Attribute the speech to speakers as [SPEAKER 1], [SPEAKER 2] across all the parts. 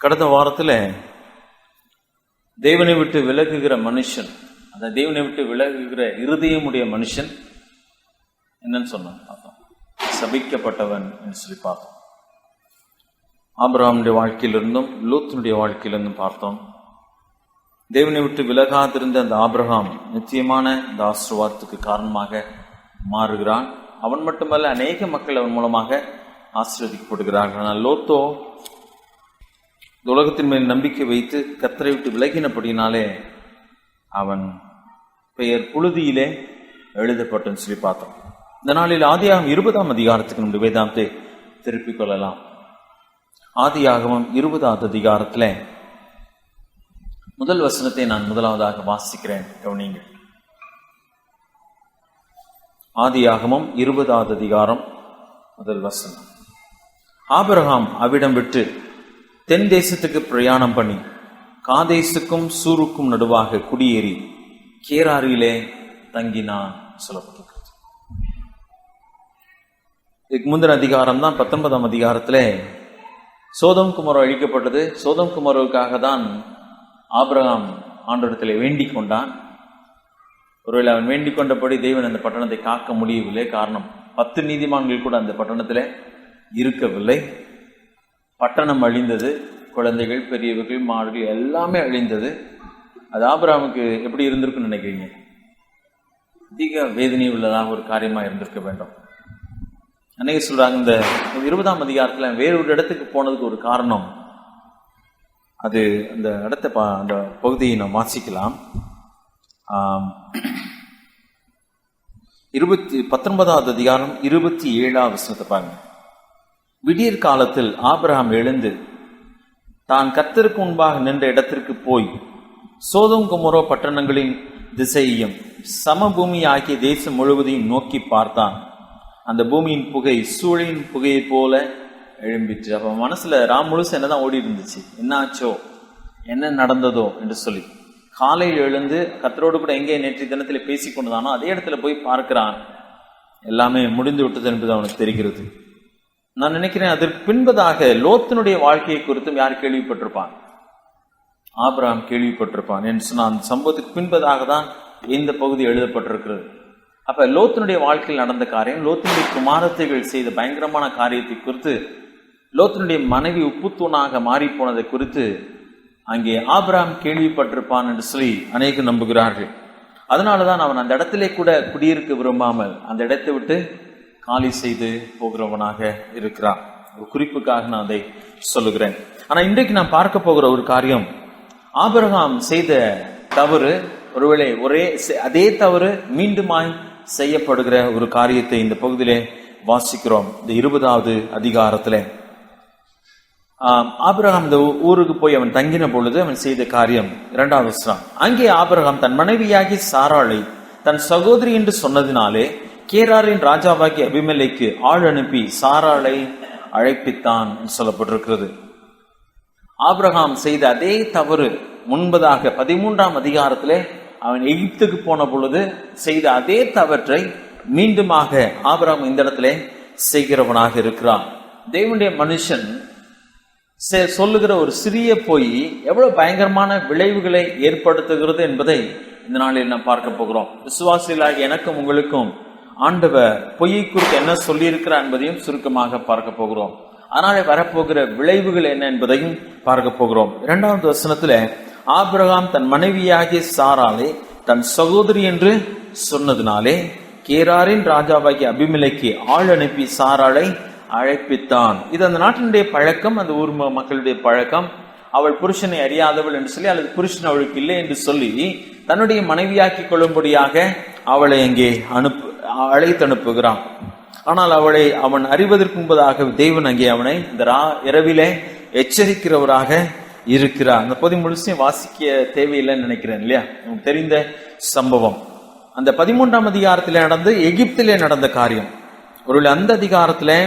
[SPEAKER 1] கடந்த வாரத்தில் தேவனை விட்டு விலகுகிற மனுஷன், அந்த தேவனை விட்டு விலகுகிற இருதயமுடைய மனுஷன் என்னன்னு சொன்னான் பார்த்தோம். சபிக்கப்பட்டவன் என்று சொல்லி பார்த்தோம். ஆபிரகாமுடைய வாழ்க்கையிலிருந்தும் லோத்தினுடைய வாழ்க்கையிலிருந்தும் பார்த்தோம். தேவனை விட்டு விலகாதிருந்த அந்த ஆபிரகாம் நிச்சயமான இந்த ஆசீர்வாதத்துக்கு காரணமாக மாறுகிறான். அவன் மட்டுமல்ல, அநேக மக்கள் அவன் மூலமாக ஆசீர்வதிக்கப்படுகிறார்கள். ஆனால் லோத்தோ உலகத்தின் மேல் நம்பிக்கை வைத்து கர்த்தரை விட்டு விலகினபடினாலே அவன் பெயர் புழுதியிலே எழுதப்பட்டுன்னு சொல்லி பார்த்தோம். இந்த நாளில் ஆதியாகமம் 20ஆம் அதிகாரத்துக்கு நம்முடைய வேதாந்தத்தை திருப்பிக் கொள்ளலாம். ஆதியாகமம் 20ஆவது அதிகாரத்தில் முதல் வசனத்தை நான் முதலாவதாக வாசிக்கிறேன், கவனியுங்கள். ஆதியாகமம் 20ஆவது அதிகாரம் முதல் வசனம். ஆபிரகாம் அவ்விடம் விட்டு தென் தேசத்துக்கு பிரயாணம் பண்ணி காதேசுக்கும் சூருக்கும் நடுவாக குடியேறி கேராரிலே தங்கினான் சொல்லப்பட்டிருக்கிறது. இதுக்கு முந்தின அதிகாரம் தான் 19ஆம் அதிகாரத்தில் சோதோம் குமரோ அழிக்கப்பட்டது. சோதோம் குமரோவுக்காக தான் ஆபிரகாம் ஆண்டவரிடத்தில் வேண்டிக் கொண்டான். ஒருவேளை அவன் வேண்டிக் கொண்டபடி தேவன் அந்த பட்டணத்தை காக்க முடியவில்லை. காரணம், 10 நீதிமான்கள் கூட அந்த பட்டணத்தில் இருக்கவில்லை. பட்டணம் அழிந்தது. குழந்தைகள், பெரியவர்கள், மாடுகள் எல்லாமே அழிந்தது. அது ஆபிரகாமுக்கு எப்படி இருந்திருக்குன்னு நினைக்கிறீங்க? அதிக வேதனை உள்ளதாக ஒரு காரியமா இருந்திருக்க வேண்டும். அன்னைக்கு சொல்றாங்க, இந்த 20ஆம் அதிகாரத்தில் வேறு ஒரு இடத்துக்கு போனதுக்கு ஒரு காரணம். அது அந்த இடத்தை அந்த பகுதியை நாம் வாசிக்கலாம். 19ஆவது அதிகாரம் 27ஆவது வசனத்தை பாருங்க. விடியற் காலத்தில் ஆபிரகாம் எழுந்து தான் கர்த்தருக்கு முன்பாக நின்ற இடத்திற்கு போய் சோதோம் குமரோ பட்டணங்களின் திசையையும் சமபூமி ஆகிய தேசம் முழுவதையும் நோக்கி பார்த்தான். அந்த பூமியின் புகை சூழின் புகையை போல எழும்பிற்று. அப்ப மனசுல ராம் முழுசு என்னதான் ஓடி இருந்துச்சு, என்ன ஆச்சோ, என்ன நடந்ததோ என்று சொல்லி. காலையில் எழுந்து கர்த்தரோடு கூட எங்கே நேற்றைய தினத்தில் பேசிக் கொண்டுதானோ அதே இடத்துல போய் பார்க்கிறான். எல்லாமே முடிந்து விட்டது என்பது அவனுக்கு தெரிகிறது. நான் நினைக்கிறேன் அதற்கு பின்பதாக லோத்தினுடைய வாழ்க்கையை குறித்தும் யார் கேள்விப்பட்டிருப்பான்? ஆபிரகாம் கேள்விப்பட்டிருப்பான் என்று சொன்னால் அந்த சம்பவத்துக்கு பின்பதாக தான் இந்த பகுதி எழுதப்பட்டிருக்கிறது. அப்ப லோத்தினுடைய வாழ்க்கையில் நடந்த காரியம், லோத்தினுடைய குமாரத்தைகள் செய்த பயங்கரமான காரியத்தை குறித்து, லோத்தினுடைய மனைவி உப்புத்தூணாக மாறி போனதை குறித்து அங்கே ஆபிரகாம் கேள்விப்பட்டிருப்பான் என்று சொல்லி அநேகம் நம்புகிறார்கள். அதனாலதான் அவன் அந்த இடத்திலே கூட குடியிருக்க விரும்பாமல் அந்த இடத்தை விட்டு காலி செய்து போகிறவனாக இருக்கிறான். ஒரு குறிப்புக்காக நான் அதை சொல்லுகிறேன். ஆனா இன்றைக்கு நான் பார்க்க போகிற ஒரு காரியம், ஆபிரகாம் செய்த தவறு, ஒருவேளை அதே தவறு மீண்டுமாய் செய்யப்படுகிற ஒரு காரியத்தை இந்த பகுதியிலே வாசிக்கிறோம். இந்த 20ஆவது அதிகாரத்திலே ஆபிரகாம் இந்த ஊருக்கு போய் அவன் தங்கின பொழுது அவன் செய்த காரியம் 2வது வசனம். அங்கே ஆபிரகாம் தன் மனைவியாகி சாராளை தன் சகோதரி என்று சொன்னதினாலே கேராரின் ராஜாவாகி அபிமெலேக்கு ஆள் அனுப்பி சாராளை அழைப்பித்தான் சொல்லப்பட்டிருக்கிறது. ஆபிரகாம் செய்த அதே தவறு முன்பதாக 13ஆம் அதிகாரத்திலே அவன் எகிப்துக்கு போன பொழுது செய்த அதே தவற்றை மீண்டுமாக ஆபிரகாம் இந்த இடத்திலே செய்கிறவனாக இருக்கிறான். தேவனுடைய மனுஷன் சொல்லுகிற ஒரு சிறிய பொய் எவ்வளவு பயங்கரமான விளைவுகளை ஏற்படுத்துகிறது என்பதை இந்த நாளில் நாம் பார்க்க போகிறோம். விசுவாசிகளாகிய எனக்கும் உங்களுக்கும் ஆண்டவர் பொய்யை குறித்து என்ன சொல்லி இருக்கிறார் என்பதையும் சுருக்கமாக பார்க்க போகிறோம். அதனாலே வரப்போகிற விளைவுகள் என்ன என்பதையும் பார்க்க போகிறோம். 2வது வசனத்துல ஆபிரகாம் தன் மனைவியாகிய சாராளை தன் சகோதரி என்று சொன்னதினாலே கேராரின் ராஜாவாகிய அபிமெலேக்கு ஆள் அனுப்பி சாராளை அழைப்பித்தான். இது அந்த நாட்டினுடைய பழக்கம், அந்த ஊர் மக்களுடைய பழக்கம். அவள் புருஷனை அறியாதவள் என்று சொல்லி, அல்லது புருஷன் அவளுக்கு இல்லை என்று சொல்லி தன்னுடைய மனைவியாக்கி கொள்ளும்படியாக அவளை அங்கே அழைத்து அனுப்புகிறான். ஆனால் அவளை அவன் அறிவதற்கு முன்பதாக தேவன் அங்கே அவனை இந்த இரவிலே எச்சரிக்கிறவராக இருக்கிறார். அந்த பகுதி முழுசையும் வாசிக்க தேவையில்லைன்னு நினைக்கிறேன், இல்லையா? உங்களுக்கு தெரிந்த சம்பவம். அந்த 13ஆம் அதிகாரத்திலே நடந்து எகிப்திலே நடந்த காரியம். ஒருவேளை அந்த அதிகாரத்திலே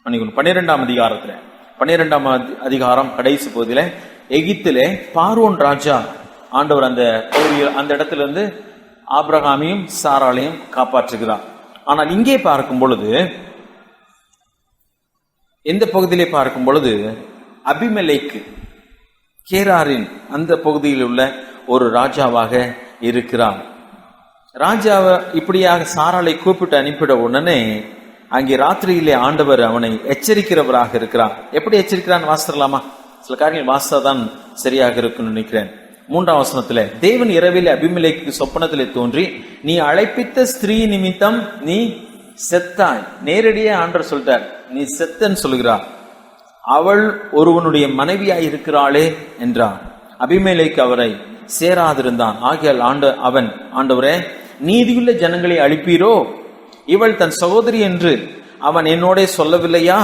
[SPEAKER 1] 12ஆம் அதிகாரத்துல 12ஆம் அதிகாரம் கடைசி பகுதியில எகிப்திலே பார்வோன் ராஜா ஆண்டவர் அந்த பகுதியில் அந்த இடத்துல இருந்து ஆபிரகாமையும் சாராளையும் காப்பாற்றுகிறார். ஆனால் இங்கே பார்க்கும் பொழுது இந்த பகுதியிலே பார்க்கும் பொழுது அபிமெலேக்கு கேராரின் அந்த பகுதியில் உள்ள ஒரு ராஜாவாக இருக்கிறார். ராஜாவை இப்படியாக சாராளை கூப்பிட்டு அனுப்பிட உடனே அங்கே ராத்திரியிலே ஆண்டவர் அவனை எச்சரிக்கிறவராக இருக்கிறார். எப்படி எச்சரிக்கிறான்னு வாசிக்கலாமா? சில காரியங்கள் வாசித்தாதான் சரியாக இருக்குன்னு நினைக்கிறேன். 3ஆம் வசனத்துல, தேவன் இரவில் அபிமெலேக்கு சொப்பனத்திலே தோன்றி, நீ அழைப்பித்த ஸ்திரீ நிமித்தம் நீ செத்தாய். நேரடியே ஆண்டவர் சொல்லிட்டார், நீ செத்தன்னு சொல்லுகிறார். அவள் ஒருவனுடைய மனைவியாய் இருக்கிறாளே என்றார். அபிமெலேக்கு அவரை சேராதிருந்தான். ஆகையால் அவன், ஆண்டவரே, நீதியுள்ள ஜனங்களை அழிப்பீரோ? இவள் தன் சகோதரி என்று அவன் என்னோட சொல்லவில்லையா?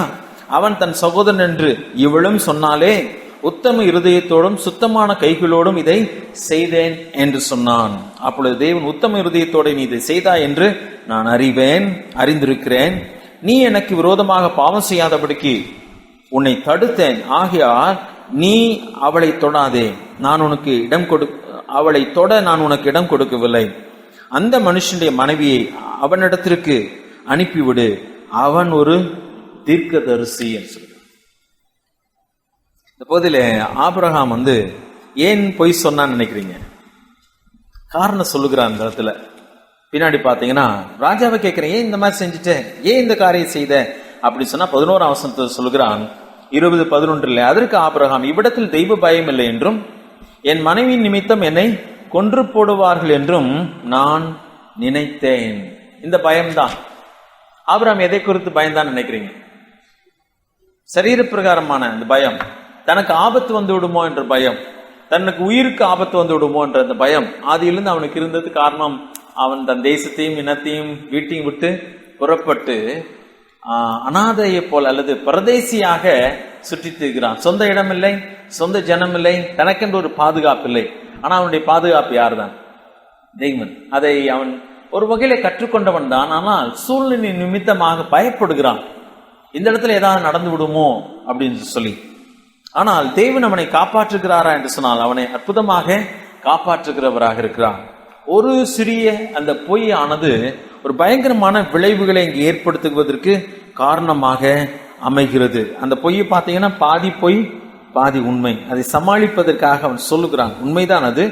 [SPEAKER 1] அவன் தன் சகோதரன் என்று இவளும் சொன்னாலே, உத்தம இருதயத்தோடும் சுத்தமான கைகளோடும் இதை செய்தேன் என்று சொன்னான். அப்பொழுது தேவன், உத்தம இருதயத்தோடு நீ இதை செய்தாய் என்று நான் அறிந்திருக்கிறேன். நீ எனக்கு விரோதமாக பாவம் செய்யாதபடிக்கு உன்னை தடுத்தேன். ஆகையால் நீ அவளை தொடாதே. அவளை தொட நான் உனக்கு இடம் கொடுக்கவில்லை. அந்த மனுஷனுடைய மனைவியை அவனிடத்திற்கு அனுப்பிவிடு, அவன் ஒரு தீர்க்கதரிசி என்று சொல்றார். இந்த போதில ஆபிரகாம் ஏன் பொய் சொன்னான்னு நினைக்கிறீங்க? காரணம் சொல்லுகிறான் அந்த இடத்துல. பின்னாடி பாத்தீங்கன்னா ராஜாவை கேட்கிறேன், ஏன் இந்த மாதிரி செஞ்சுட்டேன், ஏன் இந்த காரியம் செய்த அப்படி சொன்னா 11ஆம் வசனத்தை சொல்லுகிறான் 20:11. அதற்கு ஆபிரகாம், இவ்விடத்தில் தெய்வ பயம் இல்லை என்றும் என் மனைவியின் நிமித்தம் என்னை கொன்று போடுவார்கள் என்றும் நான் நினைத்தேன். இந்த பயம்தான். ஆபிரகாம் எதை குறித்து பயந்தான் நினைக்கிறீங்க? சரீர பிரகாரமான இந்த பயம், தனக்கு ஆபத்து வந்து விடுமோ என்ற பயம், தனக்கு உயிருக்கு ஆபத்து வந்து விடுமோ என்ற அந்த பயம் ஆதியிலிருந்து அவனுக்கு இருந்தது. காரணம், அவன் தன் தேசத்தையும் இனத்தையும் வீட்டையும் விட்டு புறப்பட்டு அனாதையை போல் அல்லது பரதேசியாக சுற்றித் திரிகிறான். சொந்த இடம் இல்லை, சொந்த ஜனம் இல்லை, தனக்கென்று ஒரு பாதுகாப்பு இல்லை. ஆனா அவனுடைய பாதுகாப்பு யார் தான்? தெய்வன். அதை அவன் ஒரு வகையில கற்றுக்கொண்டவன் தான். ஆனால் சூழ்நிலை நிமித்தமாக பயப்படுகிறான், இந்த இடத்துல ஏதாவது நடந்து விடுமோ அப்படின்னு சொல்லி. ஆனால் தேவன் அவனை காப்பாற்றுகிறாரா என்று சொன்னால் அவனை அற்புதமாக காப்பாற்றுகிறவராக இருக்கிறான். ஒரு சிறிய அந்த பொய் ஆனது ஒரு பயங்கரமான விளைவுகளை இங்கு ஏற்படுத்துவதற்கு காரணமாக அமைகிறது. அந்த பொய்யை பார்த்தீங்கன்னா பாதி பொய் பாதி உண்மை. அதை சமாளிப்பதற்காக அவன் சொல்லுகிறான். உண்மைதான் அது.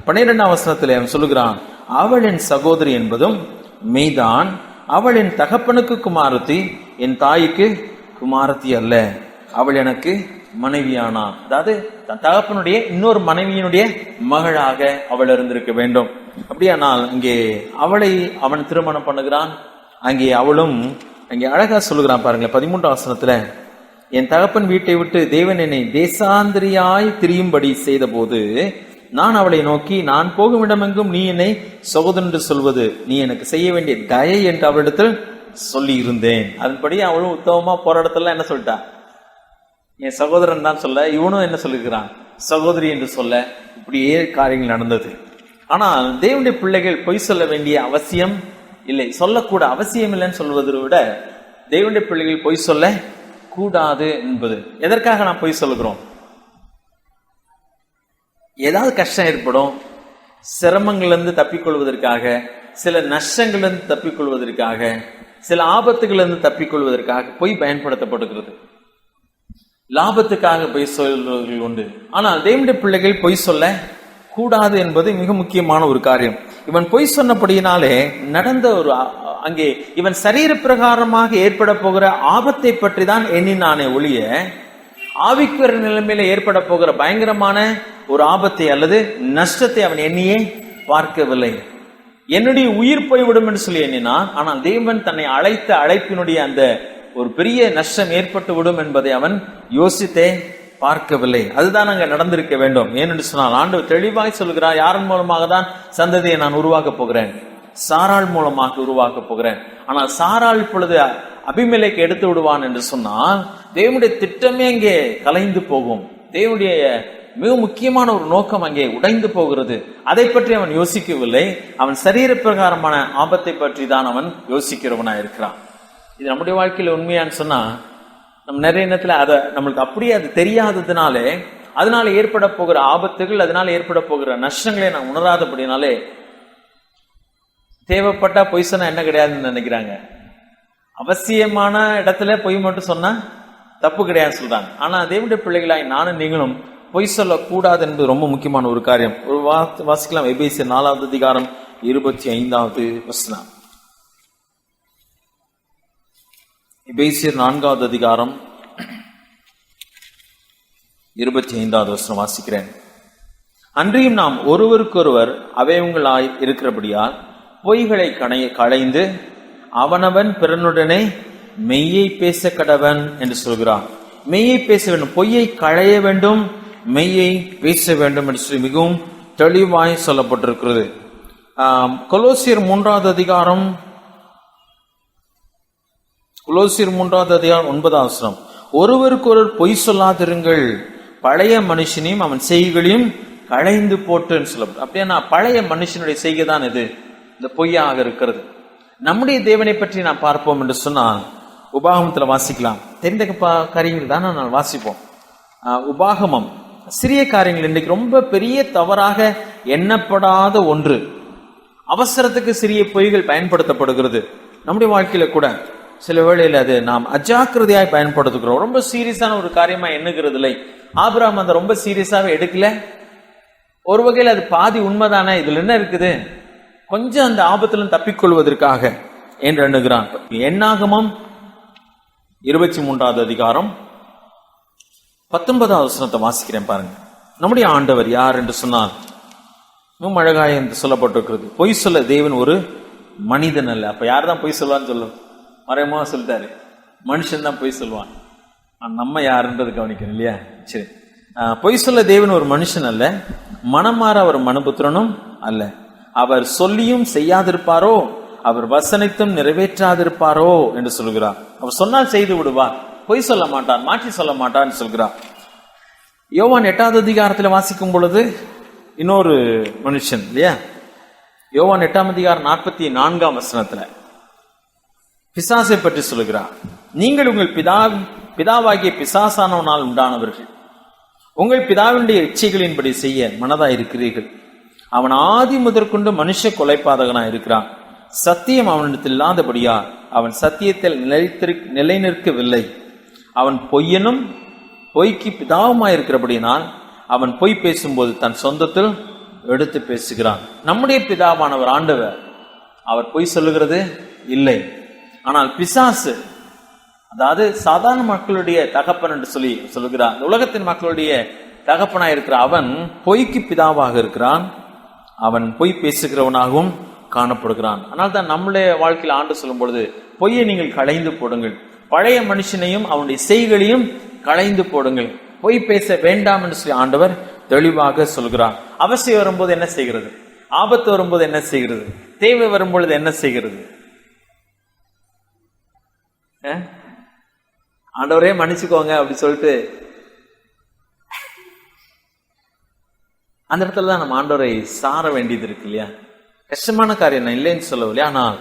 [SPEAKER 1] 12ஆம் வசனத்தில் அவன் சொல்லுகிறான், அவள் என் சகோதரி என்பதும் மெய்தான். அவள் என் தகப்பனுக்கு குமாரத்தி, என் தாய்க்கு குமாரத்தி அல்ல. அவள் எனக்கு மனைவியானான். அதாவது தன் தகப்பனுடைய இன்னொரு மனைவியினுடைய மகளாக அவள் இருந்திருக்க வேண்டும். அப்படியானால் அங்கே அவளை அவன் திருமணம் பண்ணுகிறான். அங்கே அவளும் அங்கே அழகா சொல்லுகிறான் பாருங்க 13ஆம் வசனத்துல, என் தகப்பன் வீட்டை விட்டு தேவன் என்னை தேசாந்திரியாய் திரியும்படி செய்த போது நான் அவளை நோக்கி, நான் போகும் இடமெங்கும் நீ என்னை சகோதரன் என்று சொல்வது நீ எனக்கு செய்ய வேண்டிய தயை என்று அவளிடத்தில் சொல்லி இருந்தேன். அதன்படி அவளும் உத்தமமா போற இடத்துல என்ன சொல்லிட்டா, என் சகோதரன் தான் சொல்ல, இவனும் என்ன சொல்லுகிறான், சகோதரி என்று சொல்ல. இப்படியே காரியங்கள் நடந்தது. ஆனால் தேவனுடைய பிள்ளைகள் பொய் சொல்ல வேண்டிய அவசியம் இல்லை, சொல்லக்கூட அவசியம் இல்லைன்னு சொல்வதை விட தேவனுடைய பிள்ளைகள் பொய் சொல்ல கூடாது என்பது. எதற்காக நாம் பொய் சொல்லுகிறோம்? ஏதாவது கஷ்டம் ஏற்படும், சிரமங்களிலிருந்து தப்பிக்கொள்வதற்காக, சில நஷ்டங்களிலிருந்து தப்பிக்கொள்வதற்காக, சில ஆபத்துகளிலிருந்து தப்பிக்கொள்வதற்காக பொய் பயன்படுத்தப்படுகிறது. லாபத்துக்காக பொய் சொல்வர்கள் உண்டு. ஆனால் தேவனுடைய பிள்ளைகள் பொய் சொல்ல கூடாது என்பது மிக முக்கியமான ஒரு காரியம். இவன் பொய் சொன்னபடியினாலே நடந்த ஒரு அங்கே இவன் சரீர பிரகாரமாக ஏற்பட போகிற ஆபத்தை பற்றி தான் எண்ணினானே ஒழிய ஆவிக்குரிய நிலைமையில ஏற்பட போகிற பயங்கரமான ஒரு ஆபத்தை அல்லது நஷ்டத்தை அவன் எண்ணியே பார்க்கவில்லை. என்னுடைய உயிர் போய்விடும் என்று சொல்லி எண்ணினான். ஆனால் தேவன் தன்னை அழைத்த அழைப்பினுடைய அந்த ஒரு பெரிய நஷ்டம் ஏற்பட்டு விடும் என்பதை அவன் யோசித்தே பார்க்கவில்லை. அதுதான் அங்க நடந்திருக்க வேண்டும். ஏனென்று சொன்னால் ஆண்டவர் தெளிவாய் சொல்கிறார், யாரின் மூலமாக தான் சந்ததியை நான் உருவாக்க போகிறேன், சாராள் மூலமாக உருவாக்க போகிறேன். ஆனால் சாராள் இப்பொழுது அபிமெலேக்கு எடுத்து விடுவான் என்று சொன்னால் தேவனுடைய திட்டமே அங்கே கலைந்து போகும். தேவனுடைய மிக முக்கியமான ஒரு நோக்கம் அங்கே உடைந்து போகிறது. அதை பற்றி அவன் யோசிக்கவில்லை. அவன் சரீர பிரகாரமான ஆபத்தை பற்றி தான் அவன் யோசிக்கிறவனா இருக்கிறான். இது நம்முடைய வாழ்க்கையில உண்மையான்னு சொன்னா நம்ம நிறைய நேரத்துல அதை நம்மளுக்கு அப்படியே அது தெரியாததுனாலே அதனால ஏற்பட போகிற ஆபத்துகள், அதனால ஏற்பட போகிற நஷ்டங்களை நான் உணராதபடினாலே தேவைப்பட்டா பொய் சொன்னா என்ன கிடையாதுன்னு நினைக்கிறாங்க. அவசியமான இடத்துல பொய் மட்டும் சொன்னா தப்பு கிடையாது சொல்றாங்க. ஆனா தேவனுடைய பிள்ளைகளாய் நானும் நீங்களும் பொய் சொல்லக்கூடாது என்பது ரொம்ப முக்கியமான ஒரு காரியம். ஒரு வாசிக்கலாம். எபேசியர் 4வது அதிகாரம் 25வது வசனம். எபேசியர் 4வது அதிகாரம் 25வது வசனம் வாசிக்கிறேன். அன்றியும் நாம் ஒருவருக்கொருவர் அவயவங்களாய் இருக்கிறபடியால் பொய்களை களைந்து அவனவன் பிறனுடனே மெய்யை பேச கடவன் என்று சொல்கிறான். மெய்யை பேச வேண்டும், பொய்யை களைய வேண்டும், மெய்யை பேச வேண்டும் என்று சொல்லி மிகவும் தெளிவாய் சொல்லப்பட்டிருக்கிறது. கொலோசியர் 3வது அதிகாரம் 9வது வசனம். ஒருவருக்கொருவர் பொய் சொல்லாதிருங்கள், பழைய மனுஷனையும் அவன் செய்கைகளையும் களைந்து போட்டுன்னு சொல்லப்படும். அப்படின்னா பழைய மனுஷனுடைய செய்கை தான் இது, இந்த பொய்யாக இருக்கிறது. நம்முடைய தேவனை பற்றி நாம் பார்ப்போம் என்று சொன்னால் உபாகமத்தில் வாசிக்கலாம். தெரிந்த காரியங்கள் தான் நான் வாசிப்போம். உபாகமம் சிறிய காரியங்கள் இன்றைக்கு ரொம்ப பெரிய தவறாக எண்ணப்படாத ஒன்று. அவசரத்துக்கு சிறிய பொய்கள் பயன்படுத்தப்படுகிறது. நம்முடைய வாழ்க்கையில கூட சில வேளையில் அது நாம் அஜாக்கிரதையாய் பயன்படுத்துகிறோம். ரொம்ப சீரியஸான ஒரு காரியமா எண்ணுகிறது இல்லை. ஆபிரகாம் அந்த ரொம்ப சீரியஸாவே எடுக்கல. ஒரு வகையில் அது பாதி உண்மைதானே, இதுல என்ன இருக்குது, கொஞ்சம் அந்த ஆபத்திலும் தப்பிக்கொள்வதற்காக என்று எண்ணுகிறான். எண்ணாகமம் 23வது அதிகாரம் 19வது வசனத்தை வாசிக்கிறேன் பாருங்க. நம்முடைய ஆண்டவர் யார் என்று சொன்னால் இன்னும் அழகாய் என்று சொல்லப்பட்டிருக்கிறது. பொய் சொல்ல தேவன் ஒரு மனிதன் அல்ல. அப்ப யார் தான் பொய் சொல்லுவான்னு சொல்லும், மறைமுகமா சொல்லிட்டாரு, மனுஷன் தான் பொய் சொல்லுவான். நம்ம யாருன்றது கவனிக்கணும் இல்லையா? சரி, பொய் சொல்ல தேவன் ஒரு மனுஷன் அல்ல, மனமாற அவர் மனுபுத்திரனும் அல்ல. அவர் சொல்லியும் செய்யாதிருப்பாரோ, அவர் வசனித்தும் நிறைவேற்றாதிருப்பாரோ என்று சொல்கிறார். அவர் சொன்னால் செய்து விடுவார், பொய் சொல்ல மாட்டார், மாற்றி சொல்ல மாட்டார் சொல்கிறார். யோவான் 8வது அதிகாரத்தில் வாசிக்கும் பொழுது இன்னொரு மனுஷன் இல்லையா, யோவான் 8ஆம் அதிகாரம் 44ஆம் வசனத்துல பிசாசை பற்றி சொல்லுகிறார். நீங்கள் உங்கள் பிதாவாகிய பிசாசானவனால் உண்டானவர்கள், உங்கள் பிதாவினுடைய இச்சைகளின்படி செய்ய மனதாயிருக்கிறீர்கள். அவன் ஆதி முதற்கொண்டு மனுஷ கொலைபாதகனாய் இருக்கிறான். சத்தியம் அவனிடத்தில் இல்லாதபடியா அவன் சத்தியத்தில் நிலை நிற்கவில்லை. அவன் பொய்யனும் பொய்க்கு பிதாவுமாயிருக்கிறபடினால் அவன் பொய் பேசும்போது தன் சொந்தத்தில் எடுத்து பேசுகிறான். நம்முடைய பிதாவானவர் ஆண்டவர், அவர் பொய் சொல்லுகிறது இல்லை. ஆனால் பிசாசு, அதாவது சாதாரண மக்களுடைய தகப்பன் என்று சொல்லுகிறார், உலகத்தின் மக்களுடைய தகப்பனாய் இருக்கிற அவன் பொய்க்கு பிதாவாக இருக்கிறான். அவன் பொய் பேசுகிறவனாகவும் காணப்படுகிறான். ஆனால் தான் நம்முடைய வாழ்க்கையில் ஆண்டு சொல்லும் பொழுது பொய்யை நீங்கள் களைந்து போடுங்கள், பழைய மனுஷனையும் அவனுடைய செய்களையும் களைந்து போடுங்கள், பொய் பேச வேண்டாம் என்று சொல்லி ஆண்டவர் தெளிவாக சொல்கிறார். அவசியம் வரும்போது என்ன செய்கிறது, ஆபத்து வரும்போது என்ன செய்கிறது, தேவை வரும்பொழுது என்ன செய்கிறது? ஆண்டவரே மன்னிச்சுக்கோங்க அப்படி சொல்லிட்டு அந்த இடத்துல தான் நம்ம ஆண்டவரை சார வேண்டியது இருக்கு இல்லையா? கஷ்டமான காரியம் நான் இல்லைன்னு சொல்லவில்லை. ஆனால்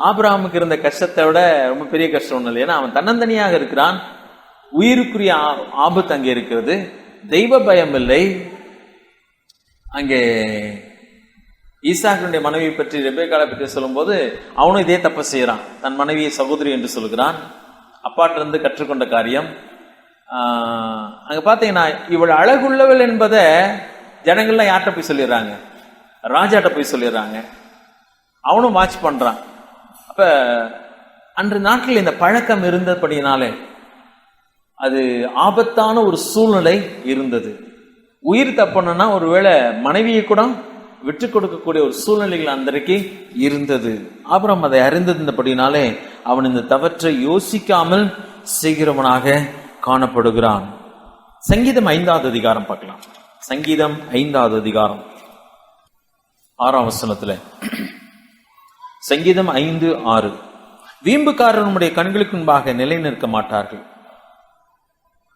[SPEAKER 1] ஆபிரகாமுக்கு இருந்த கஷ்டத்தை விட ரொம்ப பெரிய கஷ்டம் ஒண்ணு இல்லை. ஏன்னா அவன் தன்னந்தனியாக இருக்கிறான், உயிருக்குரிய ஆபத்து அங்கே இருக்கிறது, தெய்வ பயம் இல்லை. அங்கே ஈசாக்கினுடைய மனைவியை பற்றி ரெபேக்காளை பற்றி சொல்லும் போது அவனும் இதே தப்ப செய்யறான். தன் மனைவியை சகோதரி என்று சொல்லுகிறான். அப்பாட்டிலிருந்து கற்றுக்கொண்ட காரியம். அங்க பாத்தீங்கன்னா இவள் அழகுள்ளவள் என்பதை ஜனங்கள்லாம் யார்கிட்ட போய் சொல்லிடுறாங்க, ராஜாட்ட போய் சொல்லிடுறாங்க. அவனும் வாட்ச் பண்றான். அப்ப அன்று நாட்களில் இந்த பழக்கம் இருந்தபடினாலே அது ஆபத்தான ஒரு சூழ்நிலை இருந்தது. உயிர் தப்பணும்னா ஒருவேளை மனைவியை கூட விட்டு கொடுக்கக்கூடிய ஒரு சூழ்நிலைகள் அன்றைக்கு இருந்தது. அப்புறம் அதை அறிந்திருந்தபடினாலே அவன் இந்த தவற்றை யோசிக்காமல் செய்கிறவனாக காணப்படுகிறான். சங்கீதம் 5வது அதிகாரம் பார்க்கலாம். சங்கீதம் 5வது அதிகாரம் 6ஆம் வசனத்துல, சங்கீதம் 5:6, வீம்புக்காரர் நம்முடைய கண்களுக்கு முன்பாக நிலை நிற்க மாட்டார்கள்,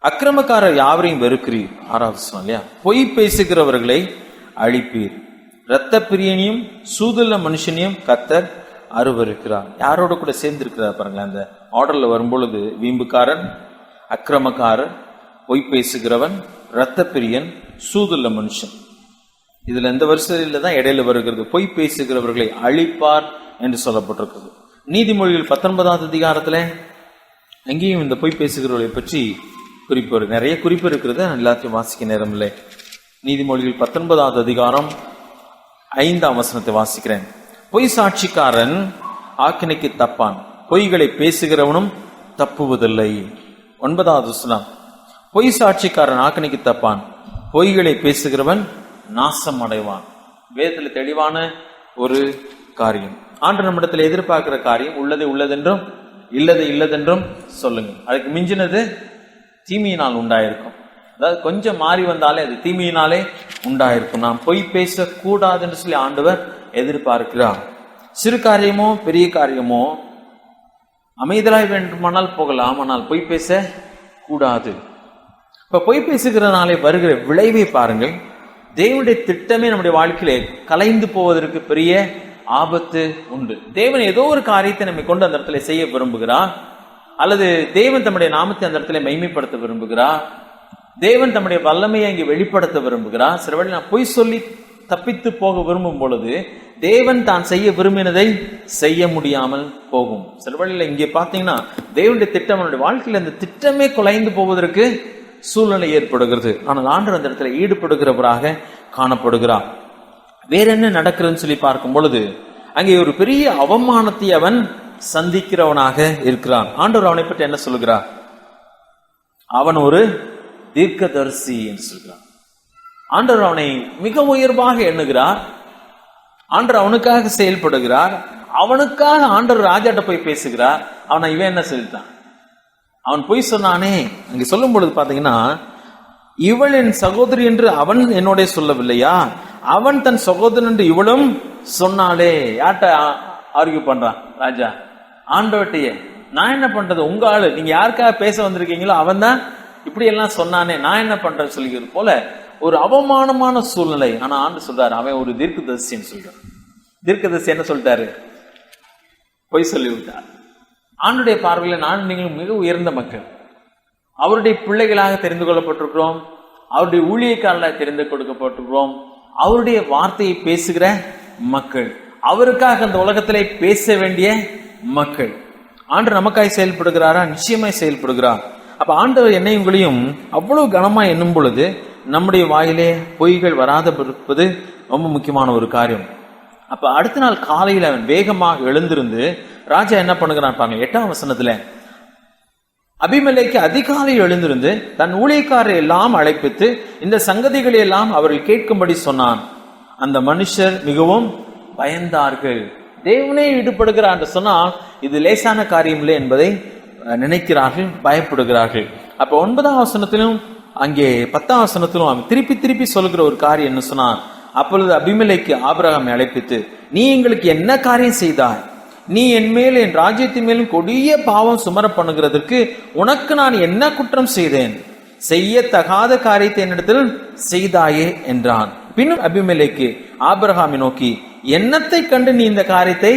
[SPEAKER 1] அக்கிரமக்காரர் யாவரையும் வெறுக்கிறீர். 6வது வசனம் இல்லையா, பொய் பேசுகிறவர்களை அழிப்பீர், இரத்த பிரியனையும் சூதுள்ள மனுஷனையும் கர்த்தர் அருவருக்கிறார். யாரோட கூட சேர்ந்து இருக்கிறார் பாருங்களேன். அந்த ஆர்டர்ல வரும்பொழுது வீம்புக்காரன், அக்கிரமக்காரர், பொய் பேசுகிறவன், இரத்த பிரியன், சூதுள்ள மனுஷன். இதுல எந்த வருஷத்துல தான் இடையில வருகிறது, பொய் பேசுகிறவர்களை அழிப்பார் என்று சொல்லப்பட்டிருக்கிறது. நீதிமொழிகள் 19வது அதிகாரத்துல அங்கேயும் இந்த பொய் பேசுகிறவர்களை பற்றி குறிப்பு நிறைய குறிப்பு இருக்கிறது, எல்லாத்தையும் வாசிக்க நேரம் இல்லை. நீதிமொழிகள் 19வது அதிகாரம் 5ஆம் வசனத்தை வாசிக்கிறேன். பொய் சாட்சிக்காரன் ஆக்கினைக்கு தப்பான், பொய்களை பேசுகிறவனும் தப்புவதில்லை. 9வது வசனம், பொய் சாட்சிக்காரன் ஆக்கினைக்கு தப்பான், பொய்களை பேசுகிறவன் நாசம் அடைவான். வேதத்தில் தெளிவான ஒரு காரியம். ஆண்டு நம்மிடத்தில் எதிர்பார்க்கிற காரியம் உள்ளதை உள்ளதென்றும் இல்லதை இல்லதென்றும் சொல்லுங்க. அதுக்கு மிஞ்சினது தீமையினால் உண்டாயிருக்கும். அதாவது கொஞ்சம் மாறி வந்தாலே அது தீமையினாலே உண்டாயிருக்கும். நாம் பொய் பேசக்கூடாதுன்னு சொல்லி ஆண்டவர் எதிர்பார்க்கிறார். சிறு காரியமோ பெரிய காரியமோ அமைதலாய் வேண்டுமானால் போகலாம், ஆனால் பொய் பேச கூடாது. இப்ப பொய் பேசுகிறனாலே வருகிற விளைவை பாருங்கள். தேவனுடைய திட்டமே நம்முடைய வாழ்க்கையிலே கலைந்து போவதற்கு பெரிய ஆபத்து உண்டு. தேவன் ஏதோ ஒரு காரியத்தை நம்மை கொண்டு அந்த இடத்துல செய்ய விரும்புகிறார், அல்லது தேவன் தம்முடைய நாமத்தை அந்த இடத்துல மைமைப்படுத்த விரும்புகிறார், தேவன் தம்முடைய வல்லமையை அங்கே வெளிப்படுத்த விரும்புகிறார். சிலவழி நான் பொய் சொல்லி தப்பித்து போக விரும்பும் பொழுது தேவன் தான் செய்ய விரும்பினதை செய்ய முடியாமல் போகும். சில வழியில் இங்கே பார்த்தீங்கன்னா தேவனுடைய திட்டம் அவனுடைய வாழ்க்கையில் அந்த திட்டமே குலைந்து போவதற்கு சூழ்நிலை ஏற்படுகிறது. ஆனால் ஆண்டவர் அந்த இடத்துல ஈடுபடுகிறவராக காணப்படுகிறார். வேற என்ன நடக்கிறதுன்னு சொல்லி பார்க்கும் பொழுது அங்கே ஒரு பெரிய அவமானத்தை அவன் சந்திக்கிறவனாக இருக்கிறான். ஆண்டவர் அவனை பற்றி என்ன சொல்லுகிறார்? அவன் ஒரு தீர்க்கதரிசி என்று சொல்கிறார். ஆண்டவர் அவனை மிக உயர்வாக எண்ணுகிறார். ஆண்டவர் அவனுக்காக செயல்படுகிறார். அவனுக்காக ஆண்டவர் ராஜாட்ட போய் பேசுகிறார். அவனை இவன் என்ன சொல்லிட்டான்? அவன் போய் சொன்னானே. அங்க சொல்லும் பொழுது பாத்தீங்கன்னா, இவள் என் சகோதரி என்று அவன் என்னோட சொல்லவில்லையா, அவன் தன் சகோதரன் என்று இவளும் சொன்னாலே. யார்கிட்ட ஆர்கியூ பண்றான் ராஜா? ஆண்டவர்கிட்டயே. நான் என்ன பண்றது, உங்க ஆளு, நீங்க யாருக்காக பேச வந்திருக்கீங்களோ அவன் தான் இப்படி எல்லாம் சொன்னானே, நான் என்ன பண்றேன்னு சொல்லிக்கிறது போல ஒரு அவமானமான சூழ்நிலை. ஆனா ஆண்டு சொல்றாரு, அவன் ஒரு தீர்க்கதரிசின்னு சொல்றான். தீர்க்கதரிசி என்ன சொல்லிட்டாரு? பொய் சொல்லி விட்டார். ஆண்டுடைய பார்வையில நான் நீங்கள் மிக உயர்ந்த மக்கள், அவருடைய பிள்ளைகளாக தெரிந்து கொள்ளப்பட்டிருக்கிறோம், அவருடைய ஊழியக்காரர்களாக தெரிந்து கொடுக்கப்பட்டிருக்கிறோம், அவருடைய வார்த்தையை பேசுகிற மக்கள், அவருக்காக அந்த உலகத்திலே பேச வேண்டிய மக்கள். ஆண்டு நமக்காய் செயல்படுகிறாரா? நிச்சயமாய் செயல்படுகிறார். அப்ப ஆண்டவர் என்னையும் உங்களையும் அவ்வளவு கனமா எண்ணும் பொழுது நம்முடைய வாயிலே பொய்கள் வராத இருப்பது ரொம்ப முக்கியமான ஒரு காரியம். அப்ப அடுத்த நாள் காலையில் அவன் வேகமாக எழுந்திருந்து ராஜா என்ன பண்ணுகிறான் பாருங்க. 8ஆம் வசனத்துல, அபிமெலேக்கு அதிகாலையில் எழுந்திருந்து தன் ஊழியக்காரரை எல்லாம் அழைப்பித்து இந்த சங்கதிகளை எல்லாம் அவர்கள் கேட்கும்படி சொன்னான். அந்த மனுஷர் மிகவும் பயந்தார்கள். தேவனே ஈடுபடுகிறார் என்று சொன்னால் இது லேசான காரியம் இல்லை என்பதை நினைக்கிறார்கள், பயப்படுகிறார்கள். அப்ப 9ஆம் வசனத்திலும் அங்கே 10ஆம் வசனத்திலும் அவன் திருப்பி திருப்பி சொல்லுகிற ஒரு காரியம் என்ன சொன்னான்? அப்பொழுது அபிமெலேக்கு ஆபிரகாமை அழைப்பித்து, நீ எங்களுக்கு என்ன காரியம் செய்தாய்? நீ என் மேல் என் ராஜ்யத்தின் மேலும் கொடிய பாவம் சுமர பண்ணுகிறதற்கு உனக்கு நான் என்ன குற்றம் செய்தேன்? செய்யத்தகாத காரியத்தை என்னிடத்தில் செய்தாயே என்றான். பின்னும் அபிமெலேக்கு ஆபிரகாமை நோக்கி, என்னத்தை கண்டு நீ இந்த காரியத்தை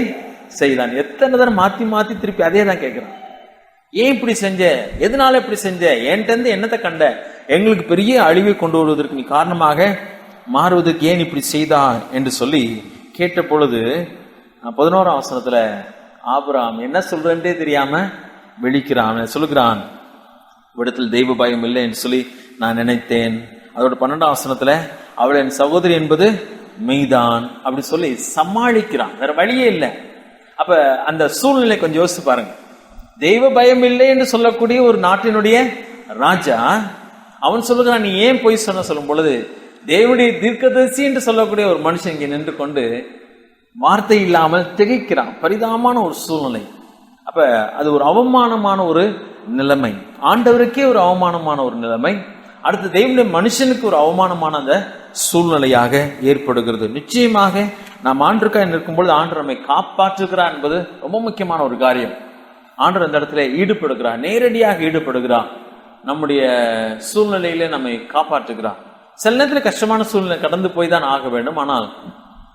[SPEAKER 1] செய்தான்? எத்தனை தடவை மாத்தி மாத்தி திருப்பி அதே தான் கேட்கிறான். ஏன் இப்படி செஞ்ச? எதனால இப்படி செஞ்ச? என்கிட்ட என்னத்தை கண்ட? எங்களுக்கு பெரிய அழிவை கொண்டு வருவதற்கு நீ காரணமாக மாறுவதற்கு ஏன் இப்படி செய்தா என்று சொல்லி கேட்ட பொழுது 11ஆம் வசனத்துல ஆபிரகாம் என்ன சொல்றேன்டே தெரியாம விழிக்கிறான். சொல்லுகிறான், விடத்தில் தெய்வ பயம் இல்லை என்று சொல்லி நான் நினைத்தேன். அதோட 12ஆம் வசனத்துல அவள் என் சகோதரி என்பது மெய்தான் அப்படி சொல்லி சமாளிக்கிறான். வேற வழியே இல்லை. அப்ப அந்த சூழ்நிலை கொஞ்சம் யோசிச்சு பாருங்க. தெய்வ பயம் இல்லை என்று சொல்லக்கூடிய ஒரு நாட்டினுடைய ராஜா அவன் சொல்லுகிறான், நீ ஏன் போய் சொன்ன சொல்லும் பொழுது தேவனுடைய தீர்க்கதரிசி என்று சொல்லக்கூடிய ஒரு மனுஷன் இங்கே நின்று கொண்டு வார்த்தை இல்லாமல் திகைக்கிறான். பரிதாபமான ஒரு சூழ்நிலை. அப்ப அது ஒரு அவமானமான ஒரு நிலைமை, ஆண்டவருக்கே ஒரு அவமானமான ஒரு நிலைமை, அடுத்து தேவனுடைய மனுஷனுக்கு ஒரு அவமானமான அந்த சூழ்நிலையாக ஏற்படுகிறது. நிச்சயமாக நாம் ஆண்டருக்காய் நிற்கும்பொழுது ஆண்டவர் நம்மை காப்பாற்றுகிறார் என்பது ரொம்ப முக்கியமான ஒரு காரியம். ஆண்டவர் அந்த இடத்துல ஈடுபடுகிறார், நேரடியாக ஈடுபடுகிறார், நம்முடைய சூழ்நிலையில நம்மை காப்பாற்றுகிறார். சில நேரத்தில் கஷ்டமான சூழ்நிலை கடந்து போய் தான் ஆக வேண்டும், ஆனால்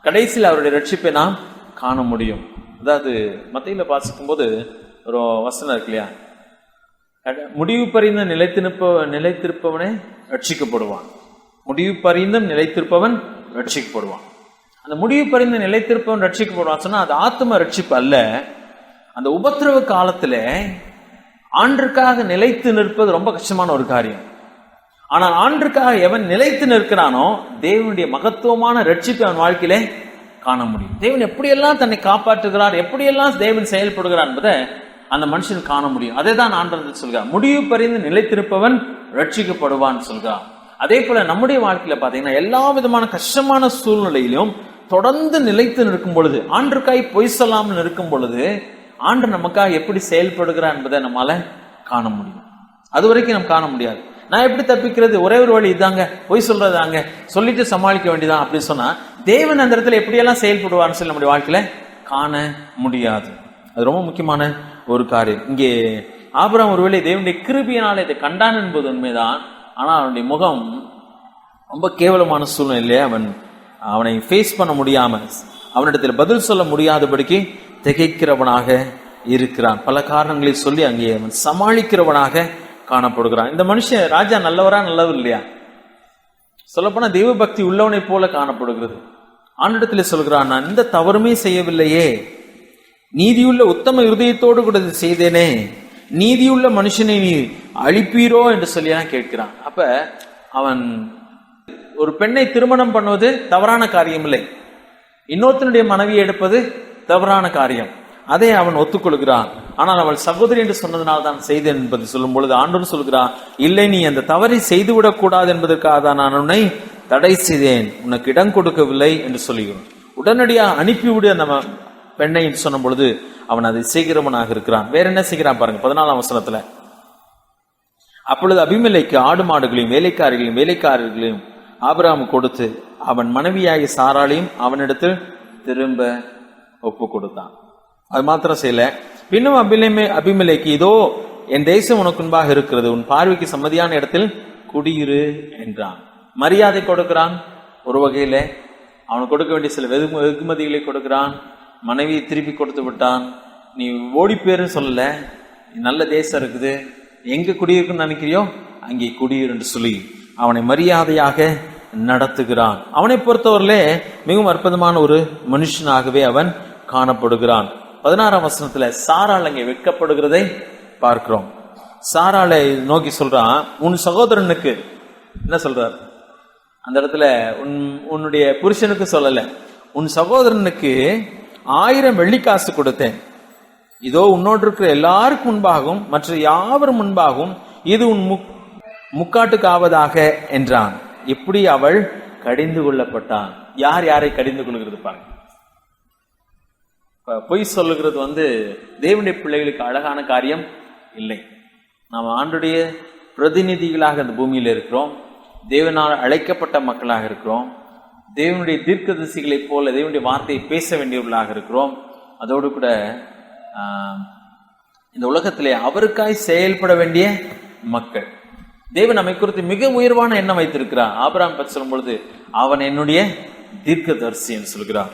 [SPEAKER 1] கடைசியில் அவருடைய ரட்சிப்பை நாம் காண முடியும். அதாவது மத்தியில வாசிக்கும் போது ஒரு வசனம் இருக்கு இல்லையா, முடிவு பறிந்த நிலைத்திருப்பவனே ரட்சிக்கப்படுவான், முடிவு பறிந்தும் நிலைத்திருப்பவன் ரட்சிக்கப்படுவான். அந்த முடிவு பறிந்த நிலைத்திருப்பவன் ரட்சிக்கப்படுவான் சொன்னா அது ஆத்ம ரட்சிப்பு அல்ல. அந்த உபத்திரவ காலத்துல ஆண்டுக்காக நிலைத்து நிற்பது ரொம்ப கஷ்டமான ஒரு காரியம். ஆனால் ஆண்டுக்காக எவன் நிலைத்து நிற்கிறானோ தேவனுடைய மகத்துவமான ரட்சிப்பை அவன் வாழ்க்கையிலே காண முடியும். தேவன் எப்படியெல்லாம் தன்னை காப்பாற்றுகிறார், எப்படியெல்லாம் தேவன் செயல்படுகிறார் என்பதை அந்த மனுஷன் காண முடியும். அதே தான் ஆண்டவர் சொல்கிறார், முடிவு பறிந்து நிலைத்திருப்பவன் ரட்சிக்கப்படுவான் சொல்கிறார். அதே போல நம்முடைய வாழ்க்கையில பாத்தீங்கன்னா எல்லா விதமான கஷ்டமான சூழ்நிலையிலும் தொடர்ந்து நிலைத்து நிற்கும் பொழுது, ஆண்டுக்காய் பொய் சொல்லாமல் நிற்கும் பொழுது ஆண்டு நமக்காக எப்படி செயல்படுகிறார் என்பதை நம்மால காண முடியும். அது வரைக்கும் நம்ம காண முடியாது. நான் எப்படி தப்பிக்கிறது, ஒரே ஒரு வழி இதாங்க, பொய் சொல்றதாங்க, சொல்லிட்டு சமாளிக்க வேண்டியதான் அப்படின்னு சொன்னா தேவன் அந்த இடத்துல எப்படியெல்லாம் செயல்படுவார்னு சொல்லி நம்முடைய வாழ்க்கையில காண முடியாது. அது ரொம்ப முக்கியமான ஒரு காரியம். இங்கே ஆபிரகாம் ஒருவேளை தேவனுடைய கிருபையினால இதை கண்டான் என்பது உண்மைதான். ஆனா அவனுடைய முகம் ரொம்ப கேவலமான சூழ்நிலையிலே அவனை ஃபேஸ் பண்ண முடியாம, அவனிடத்தில் பதில் சொல்ல முடியாதபடிக்கு திகைக்கிறவனாக இருக்கிறான். பல காரணங்களை சொல்லி அங்கே அவன் சமாளிக்கிறவனாக காணப்படுகிறான். இந்த மனுஷன் ராஜா நல்லவரா நல்லவர் இல்லையா? சொல்லப்போனா தெய்வ பக்தி உள்ளவனை போல காணப்படுகிறது. ஆண்டிடத்துல சொல்கிறான், நான் இந்த தவறுமே செய்யவில்லையே, நீதியுள்ள உத்தம இருதயத்தோடு கூட செய்தேனே, நீதியுள்ள மனுஷனை நீ அழிப்பீரோ என்று சொல்லியெல்லாம் கேட்கிறான். அப்ப அவன் ஒரு பெண்ணை திருமணம் பண்ணுவது தவறான காரியம் இல்லை, இன்னொருத்தனுடைய மனைவியை எடுப்பது தவறான காரியம், அதை அவன் ஒத்துக்கொள்கிறான். ஆனால் அவள் சகோதரி என்று சொன்னதனால் தான் செய்தேன் என்பது சொல்லும் பொழுது ஆண்டவர் சொல்கிறான், இல்லை, நீ அந்த தவறை செய்துவிடக் கூடாது என்பதற்காக தான் நான் உன்னை தடை செய்தேன், உனக்கு இடம் கொடுக்கவில்லை என்று சொல்லுகிறோம். உடனடியாக அனுப்பிவிடு அந்த பெண்ணை என்று சொன்ன பொழுது அவன் அதை செய்கிறவனாக இருக்கிறான். வேற என்ன செய்கிறான் பாருங்க 14ஆம் வசனத்துல. அப்பொழுது அபிமெலேக்கு ஆடு மாடுகளையும் வேலைக்காரர்களையும் ஆபிரகாம் கொடுத்து அவன் மனைவியாகிய சாராளையும் அவனிடத்தில் திரும்ப ஒப்பு கொடுத்தான். அது மாத்திரம் செய்யல, பின்னும் அபிமெலேக்கு, இதோ என் தேசம் உனக்கு முன்பாக இருக்கிறது, உன் பார்வைக்கு சம்மதியான இடத்தில் குடியிரு என்றான். மரியாதை கொடுக்கிறான். ஒரு வகையில அவனுக்கு கொடுக்க வேண்டிய சில வெகுமதிகளை கொடுக்கிறான். மனைவியை திருப்பி கொடுத்து விட்டான். நீ ஓடி பேருன்னு சொல்லல, நல்ல தேசம் இருக்குது, எங்க குடியிருக்குன்னு நினைக்கிறியோ அங்கே குடியிரு என்று சொல்லி அவனை மரியாதையாக நடத்துகிறான். அவனை பொறுத்தவரையிலே மிகவும் அற்புதமான ஒரு மனுஷனாகவே அவன் காணப்படுகிறான். 16ஆம் வசனத்துல சாராள் அங்கே வெட்கப்படுகிறதை பார்க்கிறோம். சாராளை நோக்கி சொல்றான், உன் சகோதரனுக்கு என்ன சொல்றார் அந்த இடத்துல, உன்னுடைய புருஷனுக்கு சொல்லல, உன் சகோதரனுக்கு 1000 வெள்ளிக்காசு கொடுத்தேன், இதோ உன்னோடு இருக்கிற எல்லாருக்கும் முன்பாகவும் மற்ற யாவரும் முன்பாகவும் இது உன் முக்காட்டுக்கு ஆவதாக என்றான். இப்படி அவள் கடிந்து கொள்ளப்பட்டான். யார் யாரை கடிந்து கொள்கிறது பாருங்க. பொய் சொல்லுகிறது தேவனுடைய பிள்ளைகளுக்கு அழகான காரியம் இல்லை. நாம் ஆண்டுடைய பிரதிநிதிகளாக இந்த பூமியில் இருக்கிறோம், தேவனால் அழைக்கப்பட்ட மக்களாக இருக்கிறோம், தேவனுடைய தீர்க்கதரிசிகளைப் போல தேவனுடைய வார்த்தையை பேச வேண்டியவர்களாக இருக்கிறோம். அதோடு கூட இந்த உலகத்திலே அவருக்காய் செயல்பட வேண்டிய மக்கள். தேவன் நம்மை குறித்து மிக உயர்வான எண்ணம் வைத்திருக்கிறார். ஆபிரகாம் பற்றி சொல்லும் பொழுது அவன் என்னுடைய தீர்க்கதரிசி என்று சொல்கிறார்.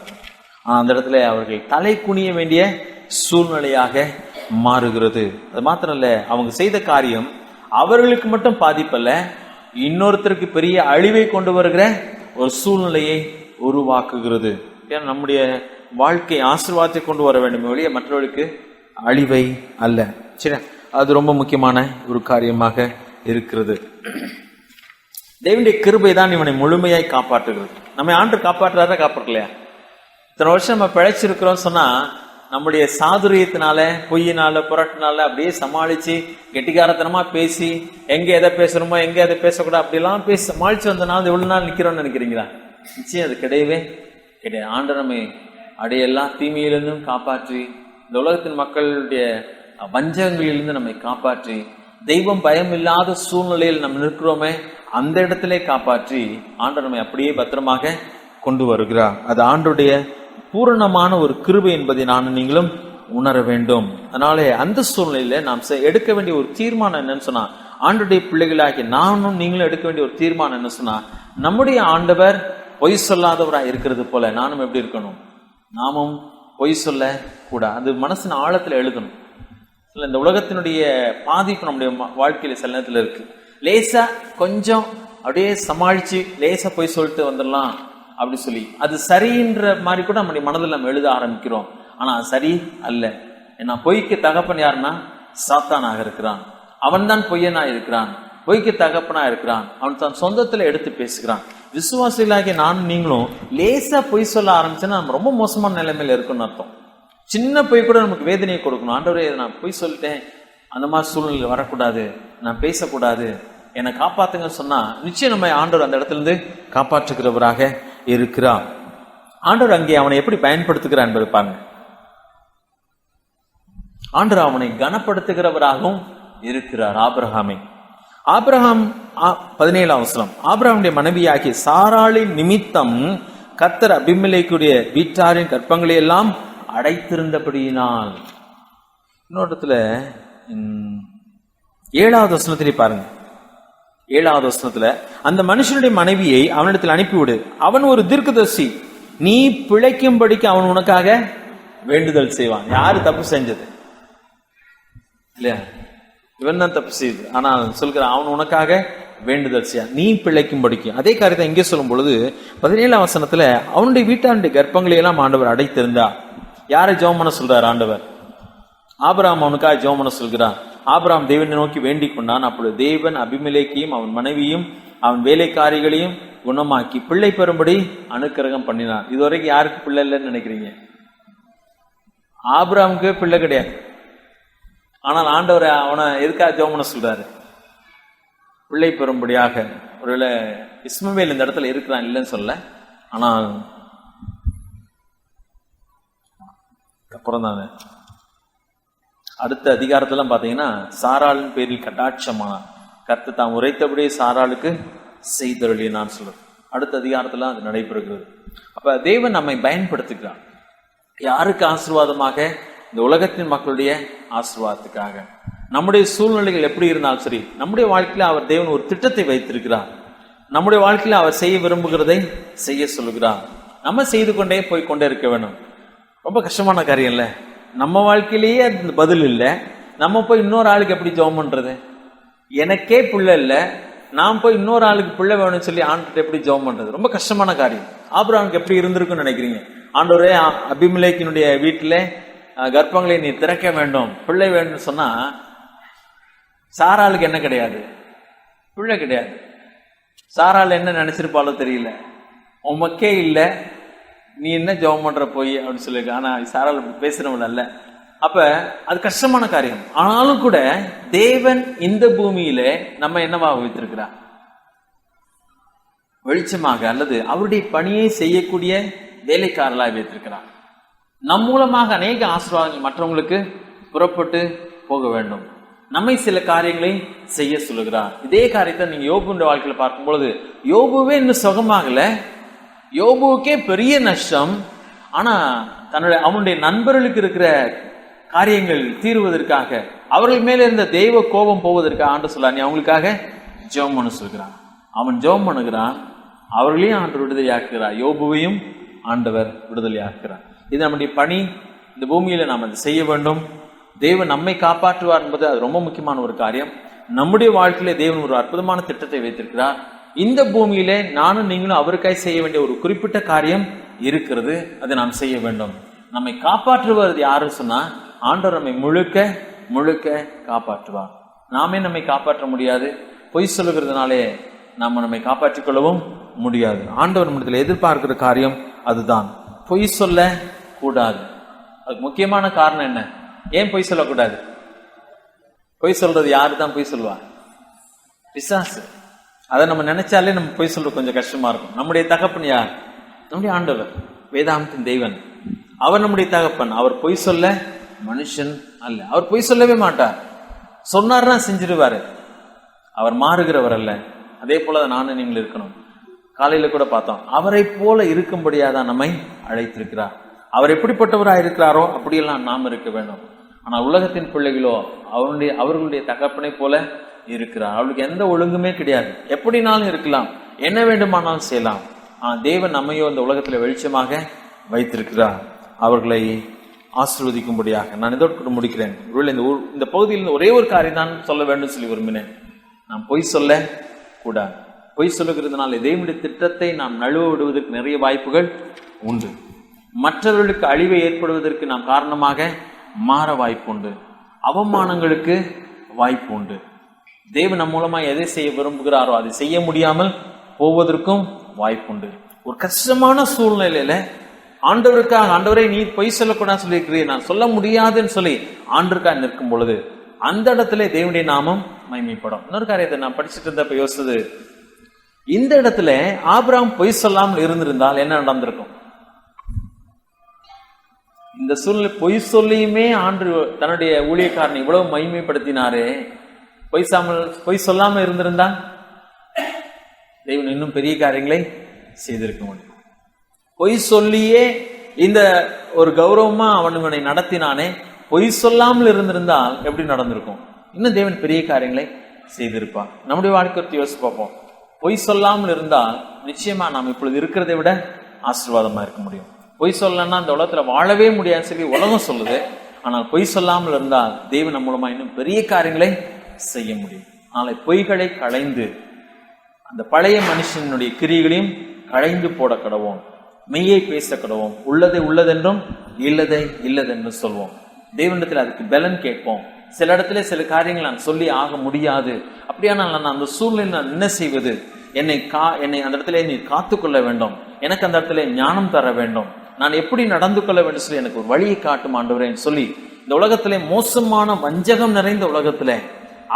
[SPEAKER 1] அந்த இடத்துல அவர்கள் தலை குனிய வேண்டிய சூழ்நிலையாக மாறுகிறது. அது மாத்திரம் இல்ல, அவங்க செய்த காரியம் அவர்களுக்கு மட்டும் பாதிப்பல்ல, இன்னொருத்தருக்கு பெரிய அழிவை கொண்டு வருகிற ஒரு சூழ்நிலையை உருவாக்குகிறது. ஏன்னா நம்முடைய வாழ்க்கை ஆசீர்வாதத்தை கொண்டு வர வேண்டும் ஒழிய மற்றவர்களுக்கு அழிவை அல்ல. சரி, அது ரொம்ப முக்கியமான ஒரு காரியமாக இருக்கிறது. தேவனுடைய கிருபை தான் இவனை முழுமையாய் காப்பாற்றுகிறது. நம்ம ஆண்டு காப்பாற்றுறாரா காப்பாற்றலையா? இத்தனை வருஷம் நம்ம பிழைச்சிருக்கிறோம் சொன்னா நம்முடைய சாதுரியத்தினால, பொய்யினால, புரட்டினால அப்படியே சமாளிச்சு கெட்டிக்காரத்தனமா பேசி எங்க எதை பேசணுமோ எங்க எதை பேசக்கூடாது அப்படிலாம் பேசி சமாளிச்சு வந்தனால எவ்வளவு நாள் நிக்கிறோம்னு நினைக்கிறீங்களா? நிச்சயம் அது கிடையவே கிடையாது. ஆண்டு நம்மை அடையெல்லாம் தீமையிலிருந்தும் காப்பாற்றி, இந்த உலகத்தின் மக்களுடைய வஞ்சகங்களிலிருந்து நம்மை காப்பாற்றி, தெய்வம் பயம் இல்லாத சூழ்நிலையில் நம்ம நிற்கிறோமே அந்த இடத்திலே காப்பாற்றி ஆண்டவர் நம்மை அப்படியே பத்திரமாக கொண்டு வருகிறார். அது ஆண்டுடைய பூரணமான ஒரு கிருபை என்பதை நானும் நீங்களும் உணர வேண்டும். அதனாலே அந்த சூழ்நிலையில நாம் எடுக்க வேண்டிய ஒரு தீர்மானம் என்னன்னு சொன்னா, ஆண்டுடைய பிள்ளைகளாகி நானும் நீங்களும் எடுக்க வேண்டிய ஒரு தீர்மானம் என்ன சொன்னா, நம்முடைய ஆண்டவர் பொய் சொல்லாதவராக இருக்கிறது போல நானும் எப்படி இருக்கணும்? நாமும் பொய் சொல்ல கூடாது. அது மனசின் ஆழத்துல எழுதணும். இந்த உலகத்தினுடைய பாதிப்பு நம்முடைய வாழ்க்கையில சில நேரத்துல இருக்கு. லேசா கொஞ்சம் அப்படியே சமாளிச்சு லேசா போய் சொல்லிட்டு வந்துடலாம் அப்படி சொல்லி அது சரின்ற மாதிரி கூட நம்முடைய மனதில் நம்ம எழுத ஆரம்பிக்கிறோம். ஆனா அது சரி அல்ல. ஏன்னா பொய்க்கு தகப்பன் யாருன்னா சாத்தானாக இருக்கிறான். அவன் தான் பொய்யனா இருக்கிறான், பொய்க்கு தகப்பனா இருக்கிறான். அவன் தன் சொந்தத்துல எடுத்து பேசுகிறான். விசுவாசிகளாகிய நானும் நீங்களும் லேசா பொய் சொல்ல ஆரம்பிச்சோன்னா நம்ம ரொம்ப மோசமான நிலைமையில இருக்குன்னு அர்த்தம். சின்ன பொய் கூட நமக்கு வேதனையை கொடுக்கணும். ஆண்டவரே, நான் பொய் சொல்லிட்டேன், அந்த மாதிரி சூழ்நிலை வரக்கூடாது, நான் பேசக்கூடாது, என்னை காப்பாத்துங்க சொன்னா நிச்சயம் நம்ம ஆண்டவர் அந்த இடத்துல இருந்து காப்பாற்றுகிறவராக இருக்கிறார். ஆண்டவர் அங்கே அவனை எப்படி பயன்படுத்துகிறார் என்பது பாருங்க. ஆண்டவர் அவனை கனப்படுத்துகிறவராகவும் இருக்கிறார். ஆபிரகாம் 17ஆம் வசனம், ஆபிரகாமுடைய மனைவியாகிய சாராளின் நிமித்தம் கர்த்தர் அபிமெலேக்குடைய வீட்டாரின் கற்பங்களை எல்லாம் அடைத்திருந்தபடியினால். இன்னொருத்துல 7வது வசனத்திலே பாருங்க. 7வது வசனத்துல, அந்த மனுஷனுடைய மனைவியை அவனிடத்தில் அனுப்பிவிடு, அவன் ஒரு தீர்க்கதரிசி, நீ பிழைக்கும்படிக்கு அவன் உனக்காக வேண்டுதல் செய்வான். யாரு தப்பு செஞ்சது இல்லையா? இவன் தான் தப்பு செய்யுது. ஆனால் சொல்கிறான், அவன் உனக்காக வேண்டுதல் செய்ய, நீ பிழைக்கும்படிக்கு. அதே காரியத்தை இங்கே சொல்லும் பொழுது 17ஆம் வசனத்துல, அவனுடைய வீட்டாருடைய கர்ப்பங்களை எல்லாம் ஆண்டவர் அடைத்திருந்தார். யாரை ஜெபம் பண்ண சொல்றார் ஆண்டவர்? ஆபிரகாம் அவனுக்காக ஜெபம் பண்ண சொல்கிறார். ஆபிரகாம் தேவனை நோக்கி வேண்டிக் கொண்டான். அப்பொழுது தேவன் அபிமெலேக்கையும் அவன் மனைவியும் அவன் வேலைக்காரிகளையும் குணமாக்கி பிள்ளை பெறும்படி அனுக்கிரகம் பண்ணினான். இதுவரைக்கும் யாருக்கு பிள்ளை இல்லைன்னு நினைக்கிறீங்க? ஆபிரகாமுக்கு பிள்ளை கிடையாது. ஆனால் ஆண்டவர் அவனை எதுக்காக ஜெபம் பண்ண சொல்றாரு? பிள்ளை பெறும்படியாக. ஒருவேளை இஸ்மவேல் இந்த இடத்துல இருக்கிறான் இல்லைன்னு சொல்ல, ஆனால் அப்புறம் தானே அடுத்த அதிகாரத்துல பாத்தீங்கன்னா சாராளின் பேரில் கட்டாட்சமானான். கர்த்தர் தாம் உரைத்தபடியே சாராளுக்கு செய்தருளினான் சொல்ற அடுத்த அதிகாரத்துல அது நடைபெறுகிறது. அப்ப தேவன் நம்மை பயன்படுத்துகிறார். யாருக்கு ஆசீர்வாதமாக? இந்த உலகத்தின் மக்களுடைய ஆசீர்வாதத்துக்காக. நம்முடைய சூழ்நிலைகள் எப்படி இருந்தாலும் சரி, நம்முடைய வாழ்க்கையில அவர் தேவன் ஒரு திட்டத்தை வைத்திருக்கிறார். நம்முடைய வாழ்க்கையில அவர் செய்ய விரும்புகிறதை செய்ய சொல்லுகிறார். நம்ம செய்து கொண்டே போய் கொண்டே இருக்க வேணும். ரொம்ப கஷ்டமான காரியம் இல்ல? நம்ம வாழ்க்கையிலேயே அந்த பதில் இல்லை, நம்ம போய் இன்னொரு ஆளுக்கு எப்படி ஜெபம் பண்றது? எனக்கே பிள்ளை இல்லை, நான் போய் இன்னொரு ஆளுக்கு பிள்ளை வேணும்னு சொல்லி ஆண்டுகிட்ட எப்படி ஜெபம் பண்றது? ரொம்ப கஷ்டமான காரியம். ஆபிரகாமுக்கு எப்படி இருந்திருக்குன்னு நினைக்கிறீங்க? ஆண்டவரே, அபிமெலேக்கினுடைய வீட்டில கர்ப்பங்களை நீ திறக்க வேண்டும், பிள்ளை வேண்டும் சொன்னா சாராளுக்கு என்ன கிடையாது? பிள்ளை கிடையாது. சாராள் என்ன நினைச்சிருப்பாலோ தெரியல, உமக்கே இல்லை, நீ என்ன ஜெபம் பண்ற போய் அப்படின்னு சொல்லியிருக்க. ஆனா சாராள் பேசுறவங்க அல்ல. அப்ப அது கஷ்டமான காரியம். ஆனாலும் கூட தேவன் இந்த பூமியில நம்ம என்னவாக வைத்திருக்கிறார்? வெளிச்சமாக, அல்லது அவருடைய பணியை செய்யக்கூடிய வேலைக்காரர்களாக வைத்திருக்கிறார். நம் மூலமாக அநேக ஆசீர்வாதங்கள் மற்றவங்களுக்கு புறப்பட்டு போக வேண்டும். நம்மை சில காரியங்களை செய்ய சொல்லுகிறார். இதே காரியத்தை நீங்க யோபுடைய வாழ்க்கையில பார்க்கும் பொழுது, யோபுவே இன்னும் சுகமாகல, யோபுவுக்கே பெரிய நஷ்டம். ஆனா அவனுடைய நண்பர்களுக்கு இருக்கிற காரியங்கள் தீர்வதற்காக, அவர்கள் மேல இருந்த தெய்வ கோபம் போவதற்காக ஆண்டு சொல்ல, நீ அவங்களுக்காக ஜெபம் பண்ண சொல்கிறான். அவன் ஜெபம் பண்ணுகிறான், அவர்களையும் ஆண்டவர் விடுதலையாக்குகிறார், யோபுவையும் ஆண்டவர் விடுதலையாக்குகிறார். இது நம்முடைய பணி. இந்த பூமியில நாம் அதை செய்ய வேண்டும். தேவன் நம்மை காப்பாற்றுவார் என்பது அது ரொம்ப முக்கியமான ஒரு காரியம். நம்முடைய வாழ்க்கையில தேவன் ஒரு அற்புதமான திட்டத்தை வைத்திருக்கிறார். இந்த பூமியிலே நானும் நீங்களும் அவருக்காய் செய்ய வேண்டிய ஒரு குறிப்பிட்ட காரியம் இருக்கிறது. அதை நாம் செய்ய வேண்டும். நம்மை காப்பாற்றுவது யாருன்னு சொன்னா, ஆண்டவர் நம்மை முழுக்க முழுக்க காப்பாற்றுவார். நாமே நம்மை காப்பாற்ற முடியாது. பொய் சொல்லுகிறதுனாலே நம்மை காப்பாற்றிக் கொள்ளவும் முடியாது. ஆண்டவர் நம்மிடத்தில் எதிர்பார்க்கிற காரியம் அதுதான். பொய் சொல்ல கூடாது. அதுக்கு முக்கியமான காரணம் என்ன? ஏன் பொய் சொல்லக்கூடாது? பொய் சொல்றது யாரு தான் பொய் சொல்லுவா? பிசாசு. அதை நம்ம நினைச்சாலே நம்ம பொய் சொல்றது கொஞ்சம் கஷ்டமா இருக்கும். நம்முடைய தகப்பன் யார்? நம்முடைய ஆண்டவர், வேதாந்தத்தின் தெய்வன். அவர் நம்முடைய தகப்பன். அவர் பொய் சொல்ல மனுஷன் அல்ல. அவர் பொய் சொல்லவே மாட்டார். சொன்னார்னா செஞ்சிருவாரு. அவர் மாறுகிறவர் அல்ல. அதே போலதான் நானும் நீங்கள் இருக்கணும். காலையில கூட பார்த்தோம், அவரை போல இருக்கும்படியாதான் நம்மை அழைத்திருக்கிறார். அவர் எப்படிப்பட்டவராக இருக்கிறாரோ அப்படியெல்லாம் நாம் இருக்க வேண்டும். ஆனால் உலகத்தின் பிள்ளைகளோ அவர்களுடைய தகப்பனை போல இருக்கிறார். அவளுக்கு எந்த ஒழுங்குமே கிடையாது. எப்படினாலும் இருக்கலாம், என்ன வேண்டுமானாலும் செய்யலாம். ஆனால் தேவன் நம்மையோ இந்த உலகத்துல வெளிச்சமாக வைத்திருக்கிறார், அவர்களை ஆசீர்வதிக்கும்படியாக. நான் இதோடு முடிக்கிறேன். இந்த பகுதியில் ஒரே ஒரு காரியம் தான் சொல்ல வேண்டும் சொல்லி விரும்பினேன். நாம் பொய் சொல்ல கூடாது. பொய் சொல்லுகிறதுனால தேவனுடைய திட்டத்தை நாம் நழுவ விடுவதற்கு நிறைய வாய்ப்புகள் உண்டு. மற்றவர்களுக்கு அழிவை ஏற்படுவதற்கு நாம் காரணமாக மாற வாய்ப்பு உண்டு. அவமானங்களுக்கு வாய்ப்பு உண்டு. தேவன் நம் மூலமா எதை செய்ய விரும்புகிறாரோ அதை செய்ய முடியாமல் போவதற்கும் வாய்ப்புண்டு. ஒரு கஷ்டமான சூழ்நிலையில ஆண்டவருக்காக, ஆண்டவரை நீ பொய் சொல்லக்கூடாது சொல்லியிருக்கிறீர், நான் சொல்ல முடியாதுன்னு சொல்லி ஆண்டவருக்காக நிற்கும் பொழுது அந்த இடத்துல தேவனுடைய நாமம் மகிமைப்படும். இன்னொரு காரியத்தை நான் படிச்சுட்டு இருந்தப்ப யோசிச்சது, இந்த இடத்துல ஆபிரகாம் பொய் சொல்லாமல் இருந்திருந்தால் என்ன நடந்திருக்கும்? இந்த சூழ்நிலை பொய் சொல்லியுமே ஆண்டு தன்னுடைய ஊழியக்காரனை இவ்வளவு மகிமைப்படுத்தினாரே, பொய் சொல்லாம இருந்திருந்தா தேவன் இன்னும் பெரிய காரியங்களை செய்திருக்க முடியும். பொய் சொல்லியே இந்த ஒரு கௌரவமா அவனை நடத்தினானே, பொய் சொல்லாமல் இருந்திருந்தால் எப்படி நடந்திருக்கும்? இன்னும் தேவன் பெரிய காரியங்களை செய்திருப்பான். நம்முடைய வாழ்க்கை யோசிச்சு பார்ப்போம். பொய் சொல்லாமல் இருந்தால் நிச்சயமா நாம் இப்பொழுது இருக்கிறதை விட ஆசீர்வாதமா இருக்க முடியும். பொய் சொல்லலன்னா அந்த உலகத்துல வாழவே முடியாது சொல்லி உலகம் சொல்லுது. ஆனால் பொய் சொல்லாமல் இருந்தால் தேவன் நம் மூலமா இன்னும் பெரிய காரியங்களை செய்ய முடியும். நாளை பொய்களை களைந்து அந்த பழைய மனுஷனுடைய கிரியைகளையும் களைந்து போட கடவோம். மெய்யை பேச கடவோம். உள்ளதை உள்ளதென்றும் இல்லதை இல்லதென்றும் சொல்வோம். தேவனிடத்தில் அதுக்கு பலன் கேட்போம். சில இடத்துல சில காரியங்கள் நான் சொல்லி ஆக முடியாது, அப்படியானால் நான் அந்த சூழ்நிலையில் நான் என்ன செய்வது? என்னை அந்த இடத்துல நீ காத்துக்கொள்ள வேண்டும், எனக்கு அந்த இடத்துல ஞானம் தர வேண்டும், நான் எப்படி நடந்து கொள்ள வேண்டும் சொல்லி எனக்கு ஒரு வழியை காட்டும் ஆண்டவரேன்னு சொல்லி, இந்த உலகத்திலே மோசமான வஞ்சகம் நிறைந்த உலகத்திலே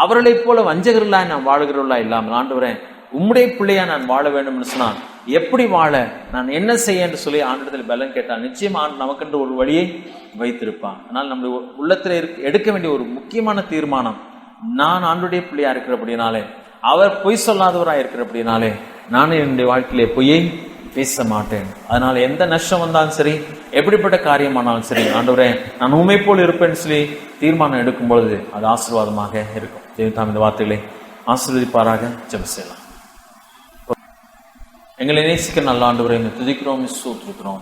[SPEAKER 1] அவர்களைப் போல வஞ்சகர்களாய் நான் வாழ்கிறவர்களா இல்லாமல் ஆண்டவரே உம்முடைய பிள்ளையா நான் வாழ வேண்டும் என்று சொன்னால் எப்படி வாழ, நான் என்ன செய்ய என்று சொல்லி ஆண்டவரிடத்தில் பலன் கேட்டால் நிச்சயமா நமக்கென்று ஒரு வழியை வைத்திருப்பான். ஆனால் நம்முடைய உள்ளத்தில் எடுக்க வேண்டிய ஒரு முக்கியமான தீர்மானம், நான் ஆண்டவருடைய பிள்ளையா இருக்கிறபடினாலே, அவர் பொய் சொல்லாதவராக இருக்கிறபடினாலே நானும் என்னுடைய வாழ்க்கையிலே பொய்யை பேச மாட்டேன். அதனால எந்த நஷ்டம் வந்தாலும் சரி, எப்படிப்பட்ட காரியமானாலும் சரி, ஆண்டவரே நான் உண்மை போல் இருப்பேன்னு சொல்லி தீர்மானம் எடுக்கும் பொழுது அது ஆசீர்வாதமாக இருக்கும். தேவன் இந்த வார்த்தைகளை ஆசீர்வதிப்பாராக. ஜெபம் செய்யலாம். எங்களை நேசிக்க நல்ல ஆண்டவரை துதிக்கிறோம், ஸ்தோத்திரிக்கிறோம்.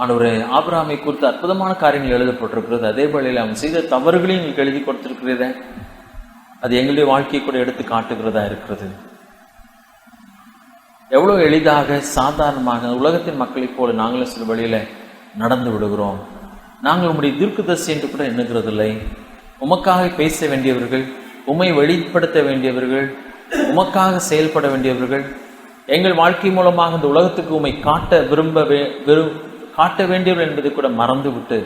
[SPEAKER 1] ஆண்டவரே, ஆபிரகாமை குறித்து அற்புதமான காரியங்கள் எழுதப்பட்டிருக்கிறது. அதே வேளையில் அவன் செய்த தவறுகளையும் எங்களுக்கு எழுதி கொடுத்திருக்கிறத அது எங்களுடைய வாழ்க்கையை கூட எடுத்து காட்டுகிறதா இருக்கிறது. எவ்வளவு எளிதாக சாதாரணமாக உலகத்தின் மக்களைப் போல நாங்களும் சில வழியில நடந்து விடுகிறோம். நாங்கள் உம்முடைய தீர்க்கதரிசி என்று கூட எண்ணுகிறதில்லை. உமக்காக பேச வேண்டியவர்கள், உம்மை வெளிப்படுத்த வேண்டியவர்கள், உமக்காக செயல்பட வேண்டியவர்கள், எங்கள் வாழ்க்கை மூலமாக இந்த உலகத்துக்கு உம்மை காட்ட வேண்டியவர்கள் என்பதை கூட மறந்து விட்டு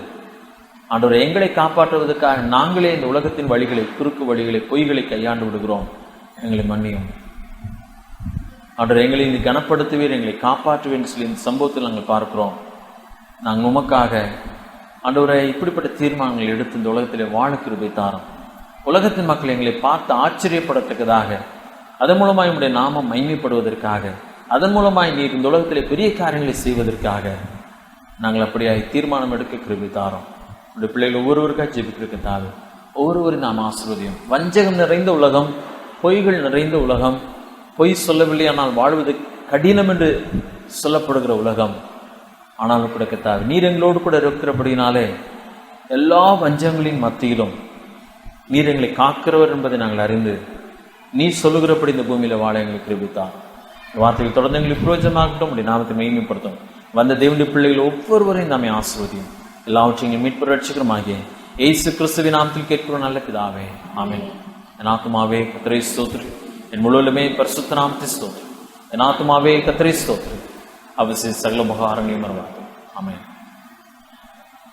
[SPEAKER 1] ஆண்டவரே எங்களை காப்பாற்றுவதற்காக நாங்களே இந்த உலகத்தின் வழிகளை, குறுக்கு வழிகளை, பொய்களை கையாண்டு விடுகிறோம். எங்களை மன்னியும் ஆண்டவரே. எங்களை நீ கனப்படுத்துவீர், எங்களை காப்பாற்றுவேன் சொல்லி இந்த சம்பவத்தில் நாங்கள் பார்க்கிறோம். நாங்கள் உமக்காக ஆண்டவரே இப்படிப்பட்ட தீர்மானங்கள் எடுத்து இந்த உலகத்திலே வாழ கிருபை தாரும். உலகத்தின் மக்கள் எங்களை பார்த்து ஆச்சரியப்படத்தக்கதாக, அதன் மூலமாய் உம்முடைய நாமம் மகிமைப்படுவதற்காக, அதன் மூலமாய் நீர் இந்த உலகத்திலே பெரிய காரியங்களை செய்வதற்காக நாங்கள் அப்படியாய் தீர்மானம் எடுக்க கிருபை தாரும். உடைய பிள்ளைகள் ஒவ்வொருவருக்காக ஜெபிக்கிறதுக்கு தாரு. ஒவ்வொருவரையும் நாம் ஆசீர்வதியும். வஞ்சகம் நிறைந்த உலகம், பொய்கள் நிறைந்த உலகம், பொய் சொல்லவில்லை ஆனால் வாழ்வது கடினம் என்று சொல்லப்படுகிற உலகம். ஆனாலும் கூட கர்த்தாவே நீர் எங்களோடு கூட இருக்கிறபடினாலே எல்லா வஞ்சங்களின் மத்தியிலும் நீர் எங்களை காக்கிறவர் என்பதை நாங்கள் அறிந்து நீர் சொல்லுகிறபடி இந்த பூமியில வாழ எங்களுக்கு கிருபித்தார். வார்த்தைகள் தொடர்ந்து எங்களுக்கு பிரயோஜனமாகட்டும். உடைய நாமத்தை மகிமைப்படுத்தும். வந்த தேவனுடைய பிள்ளைகள் ஒவ்வொருவரையும் நாமே ஆசீர்வதியும். எல்லாவற்றையும் மீட்பு ரட்சகருமாகிய இயேசு கிறிஸ்துவின் நாமத்தில் கேட்கிறோம் நல்ல பிதாவே, ஆமென். என் ஆத்துமாவே கர்த்தரை ஸ்தோத்திரி, என் முழுவதுமே பரிசுத்த நாமத்தை ஸ்தோத்திரி. என் ஆத்துமாவே கர்த்தரை ஸ்தோத்திரி, அவசிய சகல முகாரங்களையும் மறவாது. ஆமென்.